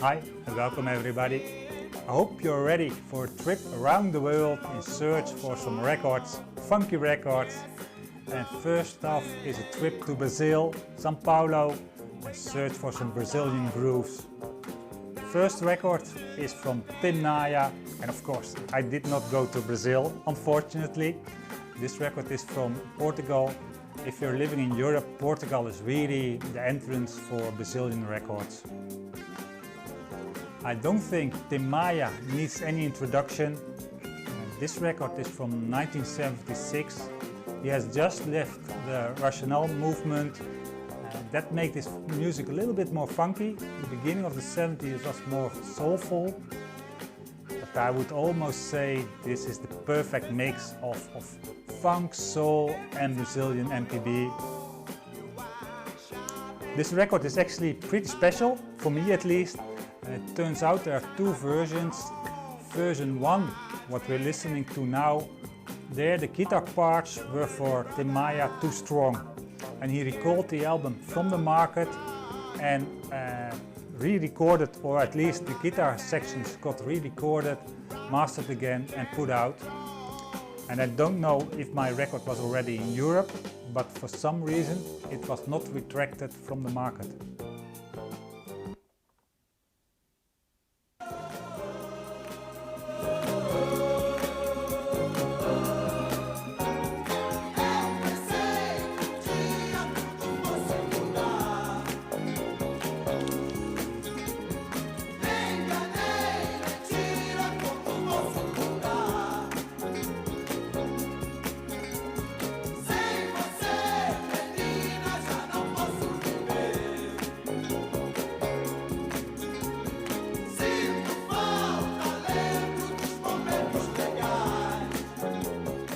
Hi and welcome everybody. I hope you're ready for a trip around the world in search for some records, funky records. And first off is a trip to Brazil, São Paulo, and search for some Brazilian grooves. First record is from Maia, and of course I did not go to Brazil, unfortunately. This record is from Portugal. If you're living in Europe, Portugal is really the entrance for Brazilian records. I don't think Maia needs any introduction. This record is from 1976. He has just left the Rational movement. That made his music a little bit more funky. The beginning of the 70s was more soulful. But I would almost say this is the perfect mix of funk, soul and Brazilian MPB. This record is actually pretty special, for me at least. It turns out there are two versions. Version 1, what we're listening to now, there the guitar parts were for Maia too strong. And he recalled the album from the market and re-recorded, or at least the guitar sections got re-recorded, mastered again and put out. And I don't know if my record was already in Europe, but for some reason it was not retracted from the market.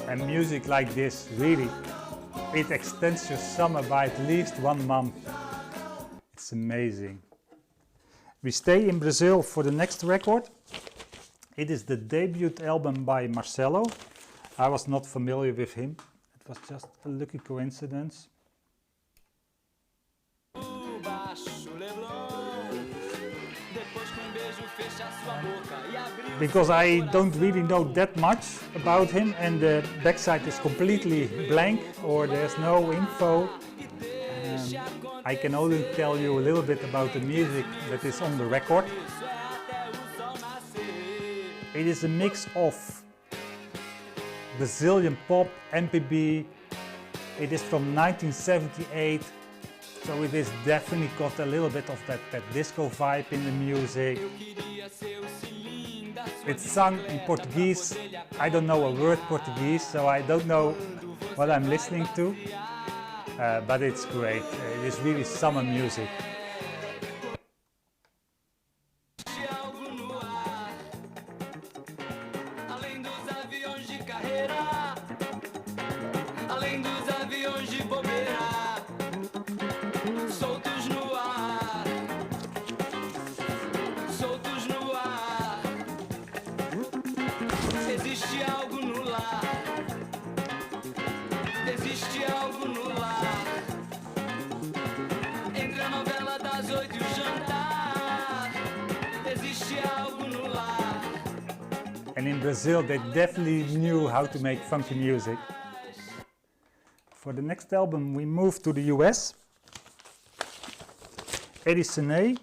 And music like this, really, it extends your summer by at least 1 month. It's amazing. We stay in Brazil for the next record. It is the debut album by Marcelo. I was not familiar with him. It was just a lucky coincidence. Because I don't really know that much about him and the backside is completely blank or there's no info. I can only tell you a little bit about the music that is on the record. It is a mix of Brazilian pop, MPB. It is from 1978. So it is definitely got a little bit of that disco vibe in the music. It's sung in Portuguese. I don't know a word Portuguese, so I don't know what I'm listening to. But it's great. It is really summer music. And in Brazil they definitely knew how to make funky music. For the next album we move to the US. Eddy Senay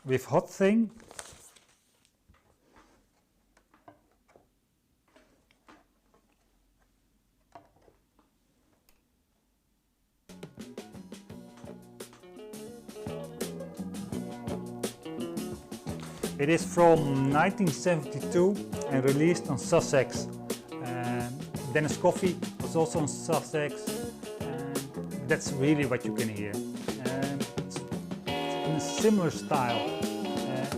with Hot Thing. It is from 1972 and released on Sussex. Dennis Coffey was also on Sussex. That's really what you can hear. It's in a similar style.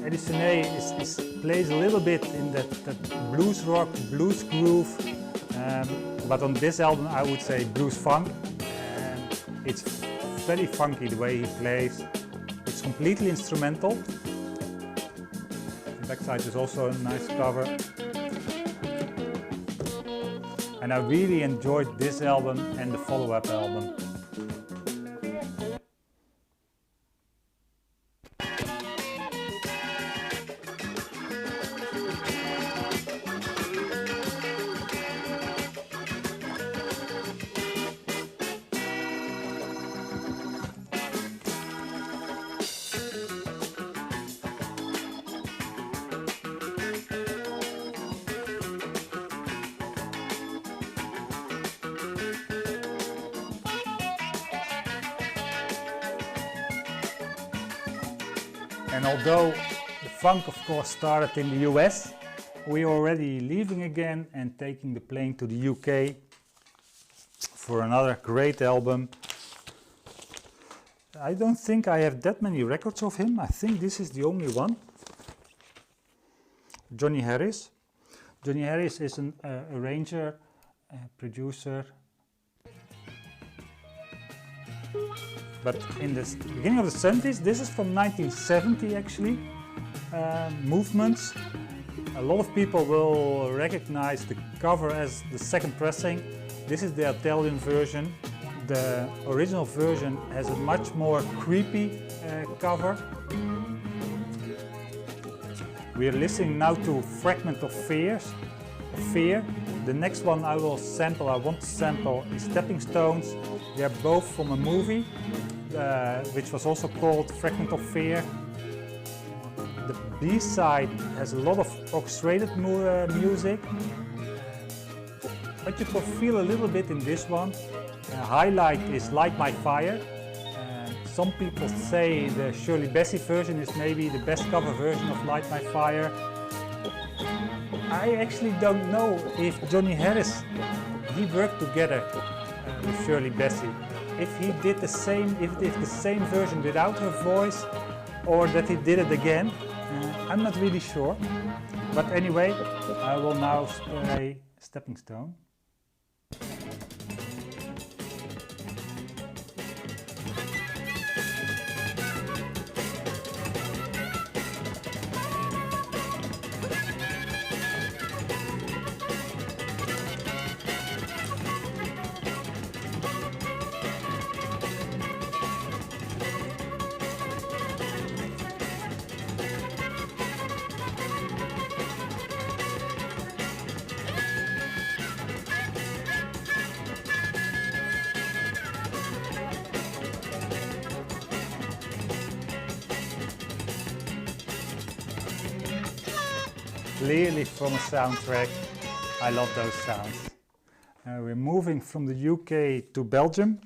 Eddy Senay plays a little bit in that blues rock, blues groove. But on this album I would say blues funk. It's very funky the way he plays. It's completely instrumental. The backside is also a nice cover. And I really enjoyed this album and the follow-up album. And although the funk of course started in the US, we are already leaving again and taking the plane to the UK for another great album. I don't think I have that many records of him. I think this is the only one. Johnny Harris. Johnny Harris is an arranger, producer. But in the beginning of the 70s, this is from 1970 actually, movements. A lot of people will recognize the cover as the second pressing. This is the Italian version. The original version has a much more creepy cover. We are listening now to Fragment of Fear. The next one I want to sample is Stepping Stones. They are both from a movie which was also called Fragment of Fear. The B-side has a lot of orchestrated music, but you can feel a little bit in this one. Highlight is Light My Fire. Some people say the Shirley Bassey version is maybe the best cover version of Light My Fire. I actually don't know if Johnny Harris, he worked together with Shirley Bassey. If he did the same, version without her voice, or that he did it again, I'm not really sure. But anyway, I will now play Stepping Stone. Clearly from a soundtrack. I love those sounds. We're moving from the UK to Belgium.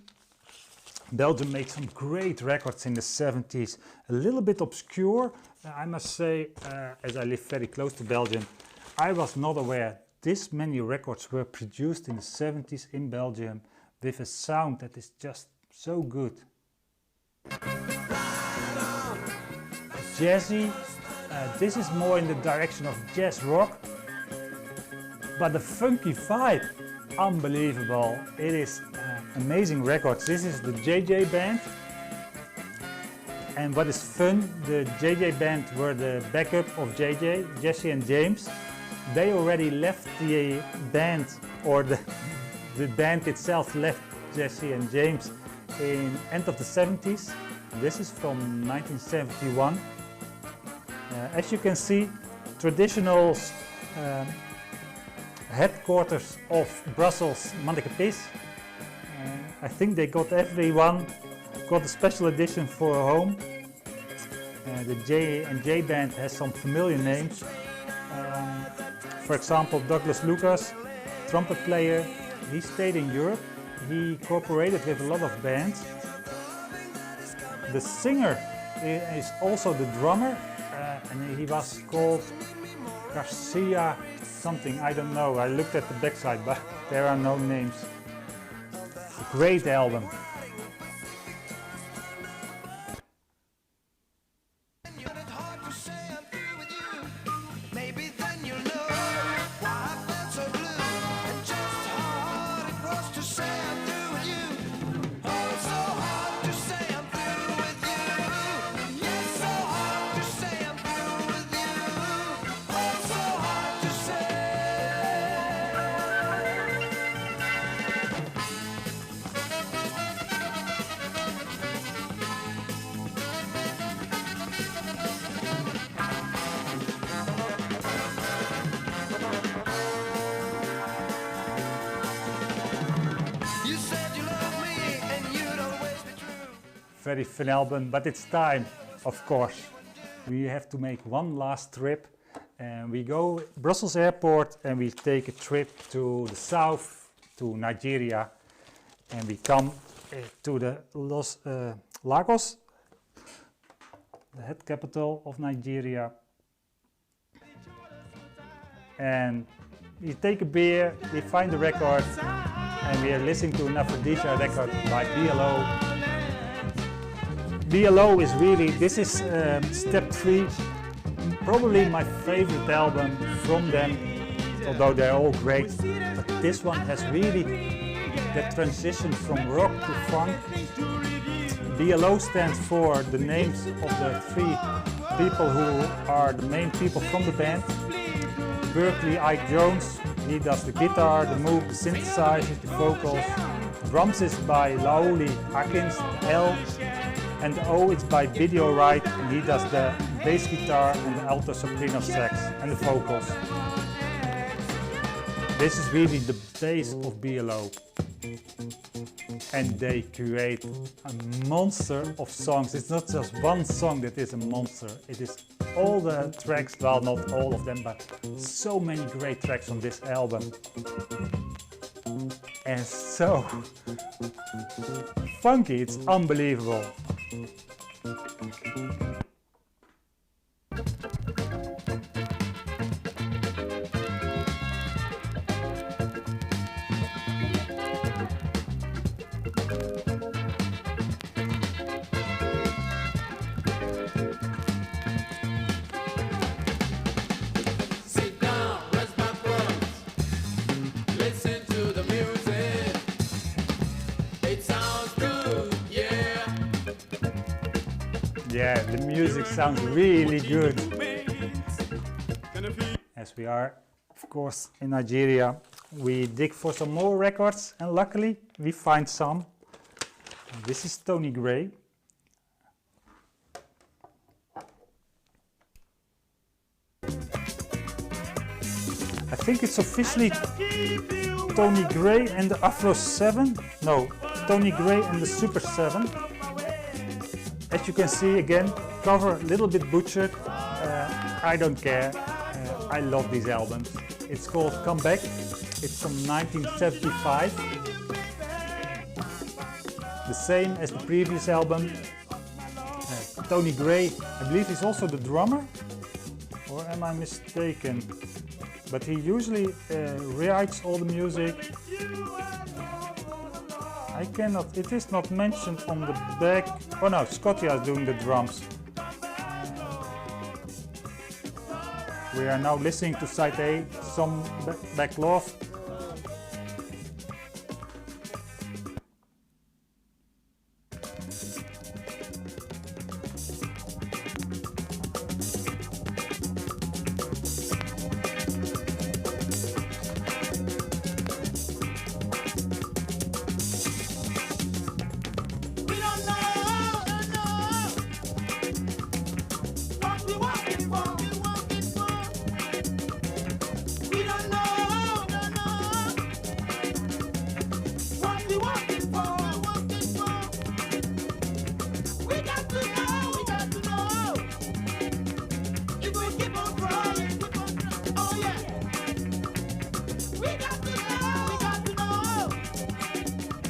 Belgium made some great records in the 70s, a little bit obscure. I must say, as I live very close to Belgium, I was not aware this many records were produced in the 70s in Belgium with a sound that is just so good. Jazzy. This is more in the direction of jazz rock, but the funky vibe, unbelievable. It is amazing records. This is the JJ Band, and what is fun, the JJ Band were the backup of JJ, Jesse and James. They already left the band, or the band itself left Jesse and James in end of the 70s. This is from 1971. As you can see, traditional headquarters of Brussels Mandekepis. I think they got everyone got a special edition for home. The J&J band has some familiar names. For example, Douglas Lucas, trumpet player. He stayed in Europe. He cooperated with a lot of bands. The singer is also the drummer. And he was called Garcia something, I don't know. I looked at the backside, but there are no names. A great album. Very fun album, but it's time, of course. We have to make one last trip, and we go Brussels airport and we take a trip to the south, to Nigeria, and we come to the Lagos. the head capital of Nigeria. And we take a beer, we find the record, and we are listening to an Aphrodisia record by BLO. BLO is really, this is step 3, probably my favorite album from them, although they're all great. But this one has really that transition from rock to funk. BLO stands for the names of the 3 people who are the main people from the band. Berkeley Ike Jones, he does the guitar, the moog, the synthesizers, the vocals. Drums is by Laoli Akins, the L, and the O is by Video Right, and he does the bass guitar and the alto soprano sax and the vocals. This is really the base of BLO. And they create a monster of songs. It's not just one song that is a monster. It is all the tracks, well, not all of them, but so many great tracks on this album. And so funky, it's unbelievable. Yeah, the music sounds really good. As we are, of course, in Nigeria, we dig for some more records, and luckily we find some. This is Tony Gray. I think it's officially Tony Gray and the Afro 7. No, Tony Gray and the Super 7. As you can see, again, cover a little bit butchered. I don't care. I love these albums. It's called Come Back. It's from 1975. The same as the previous album. Tony Gray, I believe he's also the drummer. Or am I mistaken? But he usually writes all the music. I cannot, it is not mentioned on the back. Oh no, Scotty is doing the drums. We are now listening to side A, Some Back Love.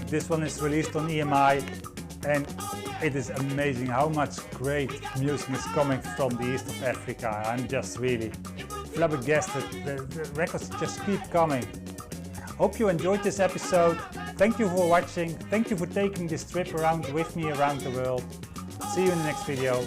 This one is released on EMI, and it is amazing how much great music is coming from the east of Africa. I'm just really flabbergasted. The records just keep coming. Hope you enjoyed this episode. Thank you for watching. Thank you for taking this trip around with me around the world. See you in the next video.